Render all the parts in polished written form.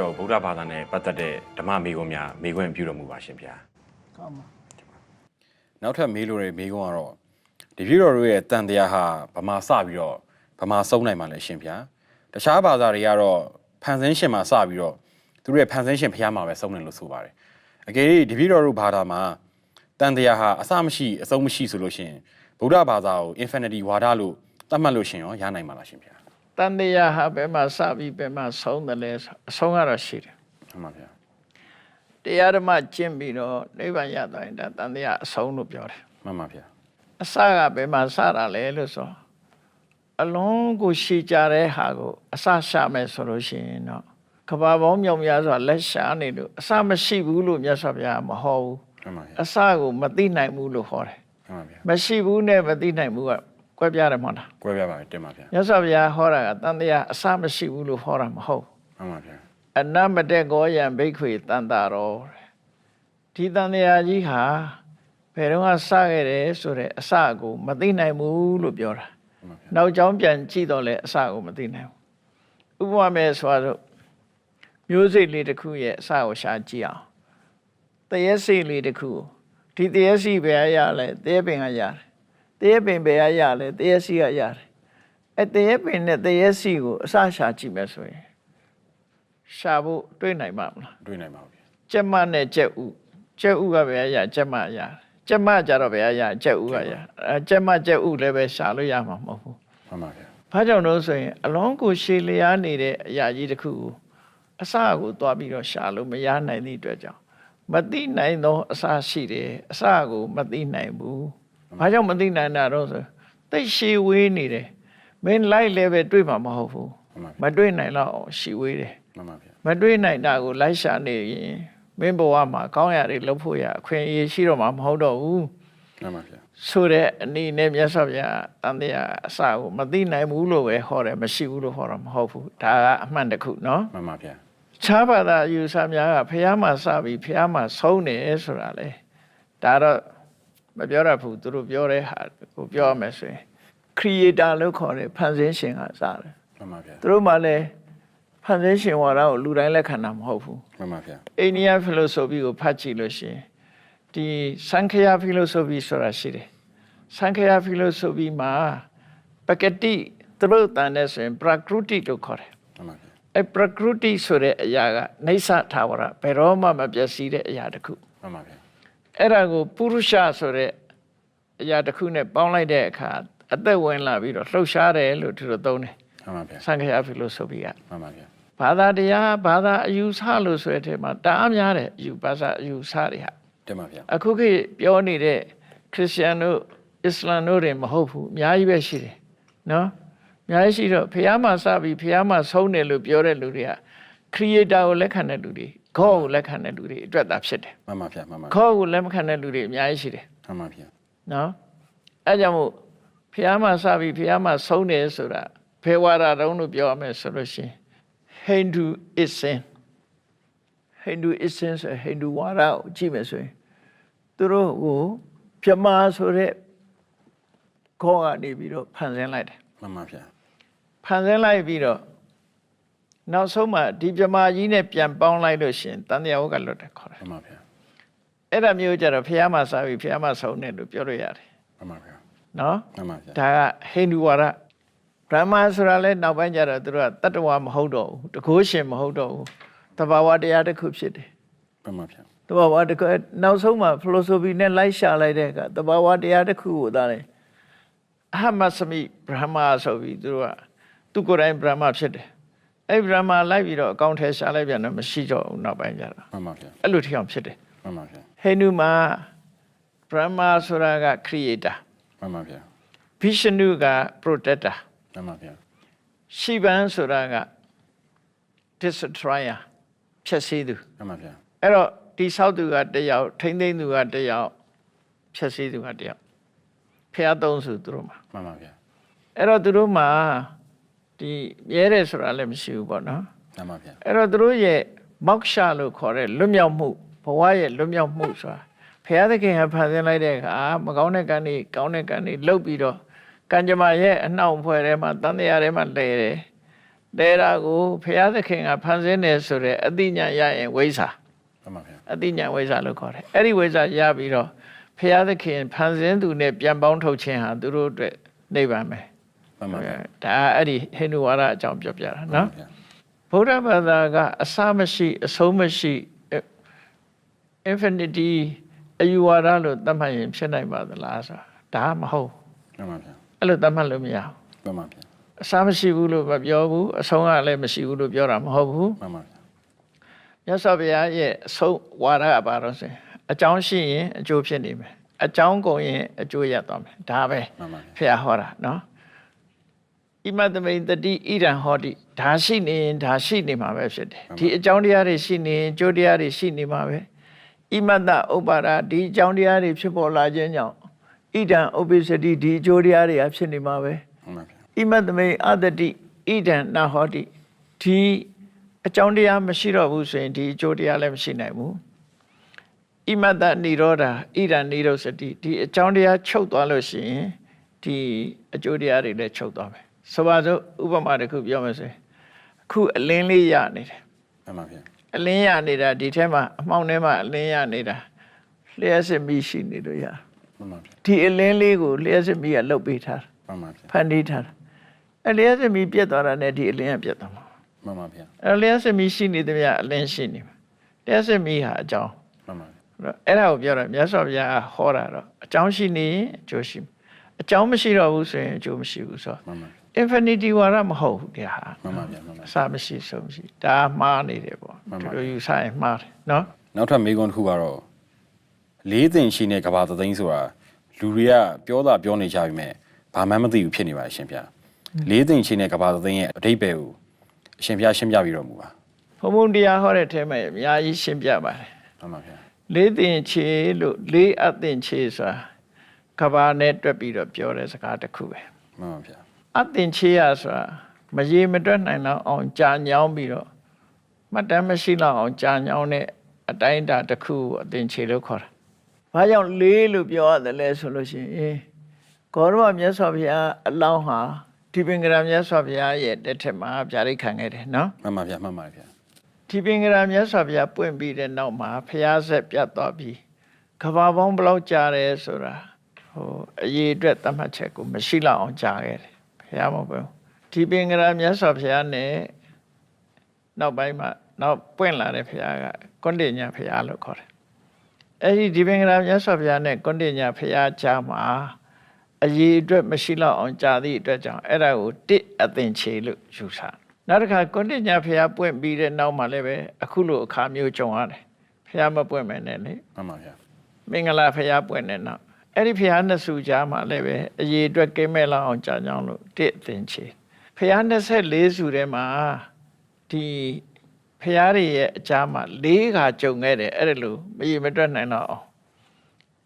တော်ဗုဒ္ဓဘာသာနဲ့ပတ်သက်တဲ့ဓမ္မမေးခွန်းများမေးခွန်းပြုတော်မူပါရှင်ဗျာ။ဟုတ်ပါနောက်ထပ်မေးလို့ရမေးခွန်းကတော့တပည့်တော်တို့ရဲ့တန်တရားဟာဗမာစပြီးတော့ဗမာဆုံးနိုင်ပါလဲရှင်ဗျာ။တခြားဘာသာတွေကတော့ဖန်ဆင်းရှင်မှာစပြီးတော့သူတို့ရဲ့ဖန်ဆင်းရှင်ဖျားမှာပဲဆုံးတယ်လို့ဆိုပါတယ်။အကယ်၍တပည့်တော်တို့ဘာသာမှာတန်တရားဟာအစမရှိအဆုံးမရှိဆိုလို့ရှိရင်ဗုဒ္ဓဘာသာကို infinity ဝါဒလို့သတ်မှတ်လို့ရှင်ရောရနိုင်မှာလားရှင်ဗျာတန်တရားဟာဘယ်မှာစပြီးဘယ်မှာဆုံးတယ်လဲအဆုံးကတော့ရှိတယ်မှန်ပါဗျာတရားဓမ္မကျင့်ပြီးတော့နိဗ္ဗာန်ရသွားရင်ဒါတန်တရားအဆုံးလို့ပြောတယ်မှန်ပါဗျာအစကဘယ်မှာစတာလဲလို့ဆိုအလုံးကိုရှည်ကြတဲ့ဟာကိုအစရှာမယ်ဆိုလို့ရှိရင်တော့ကဘာပေါင်းမြောင်များစွာလက်ရှာနေလို့အစမရှိဘူးလို့မြတ်စွာဘုရားမဟောဘူးမှန်ပါဗျာအစကိုမသိနိုင်ဘူးလို့ဟောတယ်မှန်ပါဗျာမရှိဘူးနဲ့မသိနိုင်ဘူးကကွဲပြားတယ်မဟုတ်လားကွဲပြားပါတယ်တင်ပါဗျာမြတ်စွာဘုရားဟောတာကတန်တရားအစမရှိဘူးလို့ဟောတာမဟုတ်မှန်ပါဗျာအနမတေကောယံဘိက္ခွေတန်တာရောဒီတန်တရားကြီးဟာဘယ်တော့မှစခဲ့တယ်ဆိုတဲ့အစကိုမသိနိုင်ဘူးလို့ပြောတာနောက်ကြောင်းပြန်ကြည့်တော့လေအစကိုမသိနိုင်ဘူးဥပမာမဲ့ဆိုတော့မျိုးစိတ်လေးတစ်ခုရဲ့အစကိုရှာကြည့်အောင်တရေစိတ်လေးတစ်ခုဒီတရေစိဘယ်ရလဲတရေပင်ကရတယ်တရေပင်ဘယ်ရလဲတရေစိကရတယ်အဲတရေပင်နဲ့တရေစိကိုအစရှာကြည့်မယ်ဆိုရင်ရှာဖို့တွေးနိုင်မှာမလားတွေးနိုင်ပါဘူးကျက်မနဲ့ကျက်ဥကျက်ဥကဘယ်ရကျက်မရကျက်မကြတော့ဘယ်ရကျက်ဥကရကျက်မကျက်ဥလည်းပဲရှာလို့ရမှာမဟုတ်ဘူးမှန်ပါဗျာဘာကြောင့်လို့ဆိုရင်အလုံးကိုရှည်လျားနေတဲ့အရာကြီးတစ်ခုကိုအစကိုသွားပြီးတော့ရှာလို့မရနိုင်သည့်အတွက်ကြောင့်မသိနိုင်သောအစရှိတယ်အစကိုမသိနိုင်ဘူးဘာကြောင့်မသိနိုင်တာတော့ဆိုသိရှည်ဝေးနေတယ်မင်းလိုက်လည်းပဲတွေးမှာမဟုတ်ဘူးမတွေးနိုင်တော့ရှည်ဝေးတယ်မှန်ပါဗျာမတွေးနိုင်တာကိုလိုက်ရှာနေရင်မင်းဘဝမှာကောင်းရာတွေလုပ်ဖို့ရအခွင့်အရေးရှိတော့မှာမဟုတ်တော့ဘူးမှန်ပါဗျာဆိုတဲ့အနေနဲ့မြတ်စွာဘုရားတန်တရားအစကိုမသိနိုင်ဘူးလို့ပဲဟောတယ်မရှိဘူးလို့ဟောတာမဟုတ်ဘူးဒါကအမှန်တခုနော်မှန်ပါဗျာခြားဘာသာယူဆများကဖះမှာစပြီးဖះမှာဆုံးတယ်ဆိုတာလေဒါတော့မပြောရဘူးသူတို့ပြောတဲ့ဟာကိုပြောရမယ်ဆိုရင် creator လို့ခေါ်တယ်ဖန်ဆင်းရှင်ကစတယ်မှန်ပါဗျာသူတို့မှလည်းဖန်ဆင်းရှင်ဝါဒကိုလူတိုင်းလက်ခံတာမဟုတ်ဘူးမှန်ပါဗျာအိန္ဒိယ philosophy ကိုဖတ်ကြည့်လို့ရှိရင်ဒီစံခယ philosophy ဆိုတာရှိတယ်စံခယ philosophy မှာပကတိသူတို့တန်တဲ့ဆိုရင် prakriti လို့ခေါ်တယ်မှန်ပါဗျာအဲ prakriti ဆိုတဲ့အရာကနေဆထာဝရဘယ်တော့မှမပျက်စီးတဲ့အရာတစ်ခုမှန်ပါဗျာအဲ့ဒါကိုပုရုရှဆိုတဲ့အရာတစ်ခုနဲ့ပေါင်းလိုက်တဲ့အခါအသက်ဝင်လာပြီးတော့လှုပ်ရှားတယ်လို့သူတို့သုံးတယ်မှန်ပါဗျာစံခယ philosophy ကမှန်ပါဗျာဘာသာတရားဘာသာအယူဆလို့ဆိုတဲ့အထက်မှာတအားများတယ်ဘာသာအယူဆတွေဟာတင်ပါဗျာအခုခေတ်ပြောနေတဲ့ခရစ်ယာန်တို့အစ္စလာမ်တို့တွေမဟုတ်ဘူးအများကြီးပဲရှိတယ်နော်အများကြီးရှိတော့ဖះမှာစပြီးဖះမှာဆုံးတယ်လို့ပြောတဲ့လူတွေက creator ကိုလက်ခံတဲ့လူတွေ God ကိုလက်ခံတဲ့လူတွေအတွက်သာဖြစ်တယ်မှန်ပါဗျာမှန်ပါ God ကိုလက်မခံတဲ့လူတွေအများကြီးရှိတယ်မှန်ပါဗျာနော်အဲကြောင့်မို့ဖះမှာစပြီးဖះမှာဆုံးတယ်ဆိုတာဘယ်ဝါဒတုံးလို့ပြောရမယ်ဆိုလို့ရှိရင်Hinduism ဆိုဟိန္ဒူဝါဒကိုကြည့်မယ်ဆိုရင်သူတို့ကိုပြမဆိုတဲ့ခေါ်ကနေပြီးတော့ဖန်ဆင်းလိုက်တယ်မှန်ပါဗျာဖန်ဆင်းလိုက်ပြီးတော့နောက်ဆုံးမှဒီပြမကြီးနဲ့ပြန်ပေါင်းလိုက်လို့ရှင်တန်တရားဝကလွတ်တယ်ခေါ်တယ်မှန်ပါဗျာအဲ့ဒါမျိုးကြတော့ဖះမှာစားပြီးဖះမှာဆုံးတယ်လို့ပြောလို့ရတယ်မှန်ပါဗျာနော်မှန်ပါဗျာဒါကဟိန္ဒူဝါဒဗြဟ္မာဆိုတာလဲနောက်ပိုင်းကျတော့သူတို့ကတတ္တဝါမဟုတ်တော့ဘူးတကုရှင်မဟုတ်တော့ဘူးတဘာဝတရားတစ်ခုဖြစ်တယ်မှန်ပါဗျာတဘာဝတစ်ခုနောက်ဆုံးမှာ philosophy နဲ့လိုက်ရှာလိုက်တဲ့အခါတဘာဝတရားတစ်ခုကိုသာလေအဟမစမိဗြဟ္မာဆိုပြီးသူတို့ကသူကိုယ်တိုင်ဗြဟ္မာဖြစ်တယ်အဲ့ဗြဟ္မာလိုက်ပြီးတော့အကောင့်ထဲရှာလိုက်ပြန်တော့မရှိတော့ဘူးနောက်ပိုင်းကျတော့မှန်ပါဗျာအဲ့လိုထီအောင်ဖြစ်တယ်မှန်ပါဗျာဟိန္ဒူမှာဗြဟ္မာဆိုတာက creator မှန်ပါဗျာဗိရှနုက protectorမှန်ပါဗျာရှိဗန်ဆိုတာက destroyer ဖျက်ဆီးသူမှန်ပါဗျာအဲ့တော့ဒီဆောက်သူကတယောက်ထိမ့်သိမ့်သူကတယောက်ဖျက်ဆီးသူကတယောက်ဖျားသုံးစုသူတို့မှာမှန်ပါဗျာအဲ့တော့သူတို့မှာဒီမြဲတယ်ဆိုတာလည်းမရှိဘူးပေါ့နော်မှန်ပါဗျာအဲ့တော့သူတို့ရဲ့မောက္ခလို့ခေါ်တဲ့လွတ်မြောက်မှုဘဝရဲ့လွတ်မြောက်မှုဆိုတာဘုရားသခင်ကဖန်ဆင်းလိုက်တဲ့အခါမကောင်းတဲ့ကံတွေကောင်းတဲ့ကံတွေလှုပ်ပြီးတော့ကံကြမ္မာရဲ့အနှောင့်အဖွဲထဲမှာတန်တရားထဲမှာလဲတယ် လဲတာကိုဖရာသခင်ကဖန်ဆင်းတယ်ဆိုတဲ့အသိဉာဏ်ရရင်ဝိဇ္ဇာ မှန်ပါဗျာ အသိဉာဏ်ဝိဇ္ဇာလို့ခေါ်တယ်အဲ့ဒီဝိဇ္ဇာရပြီးတော့ဖရာသခင်ဖန်ဆင်းသူနဲ့ပြန်ပေါင်းထုတ်ခြင်းဟာသူတို့အတွက်နိဗ္ဗာန်ပဲ မှန်ပါဗျာ ဒါအဲ့ဒီဟိန္ဒူဝါဒအကြောင်းပြောပြတာနော်ဗုဒ္ဓဘာသာကအစမရှိအဆုံးမရှိ infinity အယူဝါဒလို့သတ်မှတ်ရင်ဖြစ်နိုင်ပါသလားဆိုတာဒါမဟုတ် မှန်ပါဗျာ အဲ့လိုသတ်မှတ်လို့မရဘူး မှန်ပါဗျာ အစမရှိဘူးလို့မပြောဘူးအဆုံးကလည်းမရှိဘူးလို့ပြောတာမဟုတ်ဘူး မှန်ပါဗျာ မြတ်စွာဘုရားရဲ့အဆုံးဝါဒကဘာလို့ဆိုရင်အကြောင်းရှိရင်အကျိုးဖြစ်နေမယ်အကြောင်းကုန်ရင်အကျိုးရသွားမယ်ဒါပဲ မှန်ပါ ဖះဟောတာနော်ဣမတမိန်တတိဣဒံဟောတိဒါရှိနေရင်ဒါရှိနေမှာပဲဖြစ်တယ်ဒီအကြောင်းတရားတွေရှိနေရင်အကျိုးတရားတွေရှိနေမှာပဲဣမတဥပ္ပါဒဒီအကြောင်းတရားတွေဖြစ်ပေါ်လာခြင်းကြောင့်ဣဒံဥပ္ပစ္စတိဒီအကျိုးတရားတွေဖြစ်နေမှာပဲ မှန်ပါဗျာ ဣမတမိန်အတ္တိဣဒံနာဟောတိဒီအကြောင်းတရားမရှိတော့ဘူးဆိုရင်ဒီအကျိုးတရားလည်းမရှိနိုင်ဘူးဣမတနိရောဓဣဒံနိရောဓစတိဒီအကြောင်းတရားချုပ်သွားလို့ရှိရင်ဒီအကျိုးတရားတွေလည်းချုပ်သွားမယ်ဆိုပါစို့ဥပမာတစ်ခုပြောမယ်ဆိုရင်အခုအလင်းလေးရနေတယ် မှန်ပါဗျာ အလင်းရနေတာဒီထဲမှာအမှောင်ထဲမှာအလင်းရနေတာလျှက်စစ်မီးရှိနေလို့ရ မှန်ပါဗျာ ဒီအလင်းလေးကိုလျှက်စစ်မီးကလှုပ်ပေးထားတာ မှန်ပါဗျာ ဖန်တီးထားတာအလျှက်စစ်မီးပြတ်သွားတာနဲ့ဒီအလင်းကပြတ်သွားမှာ မှန်ပါဗျာ အလျှက်စစ်မီးရှိနေသည်များအလင်းရှိနေမှာလျှက်စစ်မီးဟာအကြောင်း မှန်ပါဗျာ အဲ့ဒါကိုပြောတာမြတ်စွာဘုရားဟောတာတော့အကြောင်းရှိနေရင်အကျိုးရှိအကြောင်းမရှိတော့ဘူးဆိုရင်အကျိုးမရှိဘူးဆိုတော့ မှန်ပါ infinity ဝါဒမဟုတ်ဘူးဒီဟာ မှန်ပါဗျာမှန်ပါ အစမရှိဆုံးမရှိဒါမှားနေတယ်ပေါ့ဒီလိုယူဆရင်မှားတယ်နော် နောက်ထပ်မေးခွန်းတစ်ခုကတော့လေးသိင်ရှိတဲ့ကဘာသသိန်းဆိုတာလူတွေကပြောတာပြောနေကြပြီမဲ့ဘာမှမသိဘူးဖြစ်နေပါအရှင်ဗျာလေးသိင်ရှိတဲ့ကဘာသသိန်းရဲ့အဓိပ္ပာယ်ကိုအရှင်ဗျာရှင်းပြပြီးတော့မူပါ ဘုံဘုံတရားဟောတဲ့ထဲမှာအများကြီးရှင်းပြပါတယ် မှန်ပါဗျာ လေးသင်ချေလို့လေးအသင်ချေဆိုတာကဘာနဲ့တွက်ပြီးတော့ပြောတဲ့စကားတစ်ခုပဲ မှန်ပါဗျာ အသင်ချေရဆိုတာမရေမတွက်နိုင်တော့အောင်ကြာညောင်းပြီးတော့မှတ်တမ်းမရှိတော့အောင်ကြာညောင်းတဲ့အတိုင်းအတာတစ်ခုကိုအသင်ချေလို့ခေါ်တာ။ဘာကြောင့်လေးလို့ပြောရတယ်လဲဆိုလို့ရှိရင်ဂေါရဝမြတ်စွာဘုရားအလောင်းဟာဒီပင်္ဂရမြတ်စွာဘုရားရဲ့တက်ထက်မှာဗျာဒိတ်ခံခဲ့တယ်နော် မှန်ပါဗျာမှန်ပါဗျာ ။ဒီပင်္ဂရမြတ်စွာဘုရားပွင့်ပြီးတဲ့နောက်မှာဘုရားဆက်ပြတ်သွားပြီးကဘာပေါင်းဘလောက်ကြာတယ်ဆိုတာအရေးအတွက်သတ်မှတ်ချက်ကိုမရှိလောက်အောင်ကြာခဲ့တယ်ဘုရားမဟုတ်ဘူးဒီပင်္ဂရမြတ်စွာဘုရားနဲ့နောက်ပိုင်းမှာနောက်ပွင့်လာတဲ့ဘုရားကကွန်တေညာဘုရားလို့ခေါ်တယ်အဲ့ဒီပင်္ဂရမြတ်စွာဘုရားနဲ့ကွန်တေညာဘုရားကြားမှာအရေးအတွက်မရှိလောက်အောင်ကြာသည့်အတွက်ကြောင့်အဲ့ဒါကိုတစ်အသင်ချေလို့ယူဆနောက်တစ်ခါကွန်တေညာဘုရားပွင့်ပြီးတဲ့နောက်မှာလည်းပဲအခုလိုအခါမျိုးကြုံရတယ်ဘုရားမပွင့်မယ်နဲ့လေ မှန်ပါဗျာ မင်္ဂလာဘုရားပွင့်တဲ့နောက်အဲ့ဒီဘုရားနှစ်ဆူကြားမှာလည်းပဲအရေးအတွက်ကင်းမဲ့လောက်အောင်ကြာကြောင်းလို့တစ်အသင်ချေဘုရား24ဆူထဲမှာဒီဘုရားတွေရဲ့အကြားမှာ၄ခါကြုံခဲ့တယ်အဲ့ဒါလို့မရေမတွက်နိုင်တော့အောင်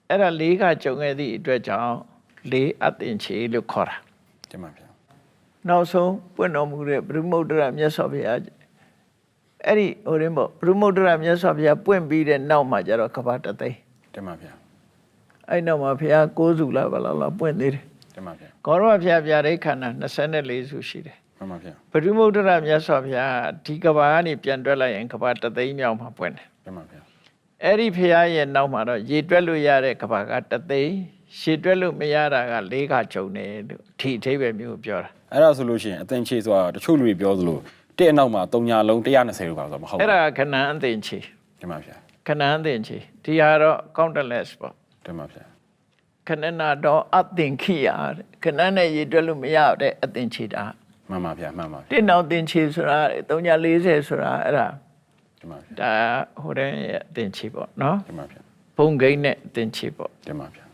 အဲ့ဒါ၄ခါကြုံခဲ့သည့်အတွက်ကြောင့်၄အသင်ချေလို့ခေါ်တာ တင်ပါဗျာ နောက်ဆုံးပွင့်တော်မူတဲ့ဘုရုမုဒ္ဒရာမြတ်စွာဘုရားအဲ့ဒီဟိုရင်းပေါ့ဘုရုမုဒ္ဒရာမြတ်စွာဘုရားပွင့်ပြီးတဲ့နောက်မှာကျတော့ကဘာတသိန်း တင်ပါဗျာ အဲ့နောက်မှာဘုရား9စုလားဘယ်လောက်ပွင့်သေးတယ် တင်ပါဗျာ ဂေါရဝဘုရားဗျာဒိတ်ခန္ဓာ24စုရှိတယ် မှန်ပါဗျာ ဘုရုမုဒ္ဒရာမြတ်စွာဘုရားဒီကဘာကနေပြန်တွက်လိုက်ရင်ကဘာတသိန်းမြောက်မှာပွင့်တယ် တင်ပါဗျာ အဲ့ဒီဘုရားရဲ့နောက်မှာတော့ရေတွက်လို့ရတဲ့ကဘာကတသိန်းရှည်တွက်လို့မရတာက၄ခါကြုံတယ်လို့ဒီအထိပ္ပယ်မျိုးပြောတာ အဲ့ဒါဆိုလို့ရှိရင်အသင်ချေဆိုတာတချို့လူတွေပြောသလိုတဲ့အနောက်မှာ3ညာလုံး120လို့ပါဆိုတော့မဟုတ် အဲ့ ဘူး ဒါခဏအသင်ချေ တင်ပါဗျာ ခဏအသင်ချေဒီဟာတော့ countless ပေါ့ တင်ပါဗျာ ခဏနာတော့အသင်ခိယတဲ့ခဏနဲ့ရေတွက်လို့မရတဲ့အသင်ချေတာ မှန်ပါဗျာမှန်ပါဗျာ တစ်နောက်သင်ချေဆိုတာ340ဆိုတာအဲ့ဒါ တင်ပါဗျာ ဒါဟိုတဲ့ရဲ့အသင်ချေပေါ့နော် တင်ပါဗျာ ဘုံဂိမ်းနဲ့အသင်ချေပေါ့ တင်ပါဗျာ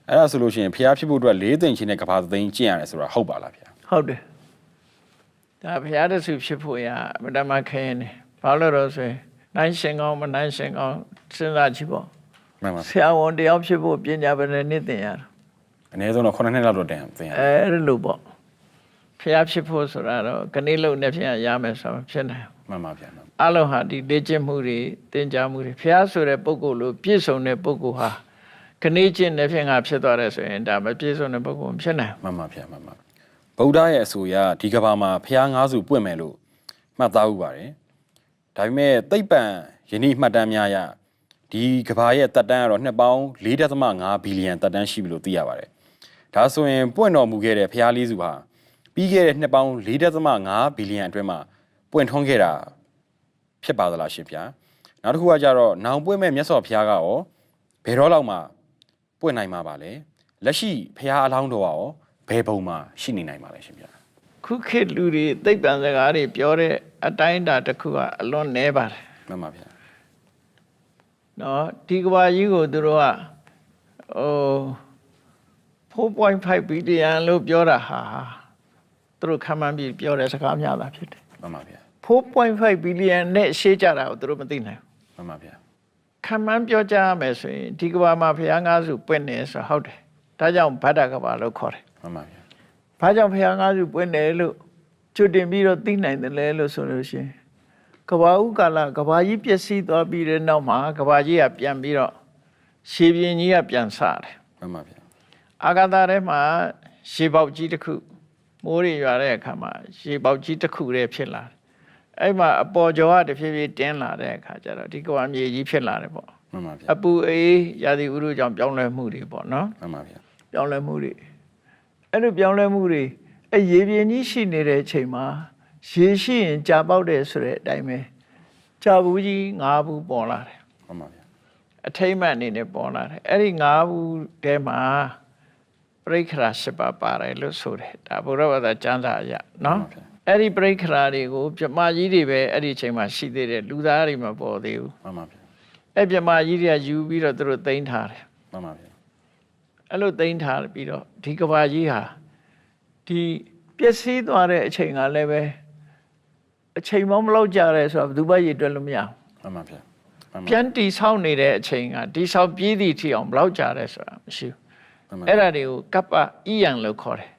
အဲ့ဒါဆိုလို့ရှိရင်ဖျားဖြစ်ဖို့အတွက်၄သိင်ချင်းနဲ့ကဘာသသိန်းကျင့်ရတယ်ဆိုတာဟုတ်ပါလားဗျာ ဟုတ်တယ်ဒါဘုရားတဆူဖြစ်ဖို့ရအမတမခင်းနေဘာလို့တော့ဆိုရင်နိုင်ရှင်ကောင်းမနိုင်ရှင်ကောင်းစဉ်းစားကြည့်ပေါ့ မှန်ပါ ဆရာဝန်တယောက်ဖြစ်ဖို့ပညာပညာနဲ့သင်ရတာ အနည်းဆုံးတော့9နှစ်လောက်တော့တင်သင်ရ အဲ့လိုပေါ့ဘုရားဖြစ်ဖို့ဆိုတာတော့ခဏလုံးနဲ့ဖြစ်ရမယ်ဆိုတော့ဖြစ်နိုင် မှန်ပါဗျာမှန် အလုံးဟာဒီလေ့ကျင့်မှုတွေသင်ကြားမှုတွေဘုရားဆိုတဲ့ပုဂ္ဂိုလ်လို့ပြည့်စုံတဲ့ပုဂ္ဂိုလ်ဟာခဏကျင့်တဲ့ဖြစ်ငါဖြစ်သွားတယ်ဆိုရင်ဒါမပြည့်စုံတဲ့ပုဂ္ဂိုလ်မဖြစ်နိုင် မှန်ပါဗျာမှန်ပါဘ ဗုဒ္ဓရဲ့အဆိုအရဒီကဘာမှာဖျားငါးစုပွင့်မယ်လို့မှတ်သားဥပါတယ်ဒါပေမဲ့သိပ္ပံယနေ့မှတ်တမ်းများအရဒီကဘာရဲ့တက်တန်းကတော့နှစ်ပေါင်း4.5ဘီလီယံတက်တန်းရှိပြီလို့သိရပါတယ်ဒါဆိုရင်ပွင့်တော်မူခဲ့တဲ့ဖျားလေးစုဟာပြီးခဲ့တဲ့နှစ်ပေါင်း4.5ဘီလီယံအတွင်းမှာပွင့်ထွန်းခဲ့တာဖြစ်ပါသလားရှင်ဗျာနောက်တစ်ခုကကြတော့နောင်ပွင့်မဲ့မြတ်စွာဘုရားကရောဘယ်တော့လောက်မှပွင့်နိုင်မှာပါလဲလက်ရှိဘုရားအလောင်းတော်ကရောဘယ်ပုံမှာရှိနေနိုင်ပါလဲရှင်ဗျာခုခေတ်လူတွေသိပ္ပံစကားတွေပြောတဲ့အတိုင်းအတာတစ်ခုကအလွန်နည်းပါတယ်မှန်ပါဗျာနော်ဒီကဘာကြီးကိုသူတို့က4.5 ဘီလီယံလို့ပြောတာဟာသူတို့ခံမှန်းပြီးပြောတဲ့စကားများတာဖြစ်တယ်မှန်ပါဗျာ4.5 ဘီလီယံနဲ့ရှေ့ကြတာကိုသူတို့မသိနိုင်ဘူးမှန်ပါဗျာခံမှန်းပြောကြရမယ်ဆိုရင်ဒီကဘာမှာဘုရားငါးစုပွင့်နေဆိုဟုတ်တယ်ဒါကြောင့်ဗဒ္ဒကဘာလို့ခေါ်တယ်မှန်ပါဗျာဘာကြောင့်ဘုရားငါးစုပွင့်တယ်လို့ကျွတ်တင်ပြီးတော့သိနိုင်တယ်လဲလို့ဆိုလို့ရှိရင်ကဘာဥကာလကဘာကြီးပျက်စီးသွားပြီးတဲ့နောက်မှာကဘာကြီးကပြန်ပြီးတော့ရှေးပြင်းကြီးကပြန်ဆတယ်မှန်ပါဗျာအာဂါသထဲမှာရှေးပေါက်ကြီးတစ်ခုမိုးတွေရွာတဲ့အခါမှာရှေးပေါက်ကြီးတစ်ခုတည်းဖြစ်လာတယ်အဲ့မှာအပေါ်ကျော်ကတဖြည်းဖြည်းတင်းလာတဲ့အခါကျတော့ဒီကဘာမြေကြီးဖြစ်လာတယ်ပေါ့မှန်ပါဗျာအပူအေးရာသီဥတုကြောင့်ပြောင်းလဲမှုတွေပေါ့နော်မှန်ပါဗျာပြောင်းလဲမှုတွေအဲ့လိုပြောင်းလဲမှုတွေအဲ့ရေပြင်းကြီးရှိနေတဲ့အချိန်မှာရေရှိရင်ကြာပေါက်တယ်ဆိုတဲ့အတိုင်းပဲကြာဘူးကြီး၅ဘူးပေါ်လာတယ်မှန်ပါဗျာအထိမ့်မှတ်အနေနဲ့ပေါ်လာတယ်အဲ့ဒီ၅ဘူးထဲမှာပရိခရာ၈ပါးပါတယ်လို့ဆိုတယ်ဒါဘုရားဘာသာကျမ်းစာအရနော်အဲ့ဒီပရိခရာတွေကိုပြမကြီးတွေပဲအဲ့ဒီအချိန်မှာရှိသေးတယ်လူသားတွေမပေါ်သေးဘူးမှန်ပါဗျာအဲ့ပြမကြီးတွေကယူပြီးတော့သူတို့သိမ်းထားတယ်မှန်ပါဗျာအဲ့လိုသိမ်းထားပြီးတော့ဒီကဘာကြီးဟာဒီပျက်စီးသွားတဲ့အချိန်ကလည်းပဲအချိန်မလောက်ကြရဲဆိုတော့ဘယ်သူမှရည်တွက်လို့မရဘူးမှန်ပါဗျာပြန်တီဆောက်နေတဲ့အချိန်ကတီဆောက်ပြီးသည့်ထီအောင်ဘယ်လောက်ကြရဲဆိုတာမရှိဘူးအဲ့ဒါတွေကိုကပ္ပဣယံလို့ခေါ်တယ်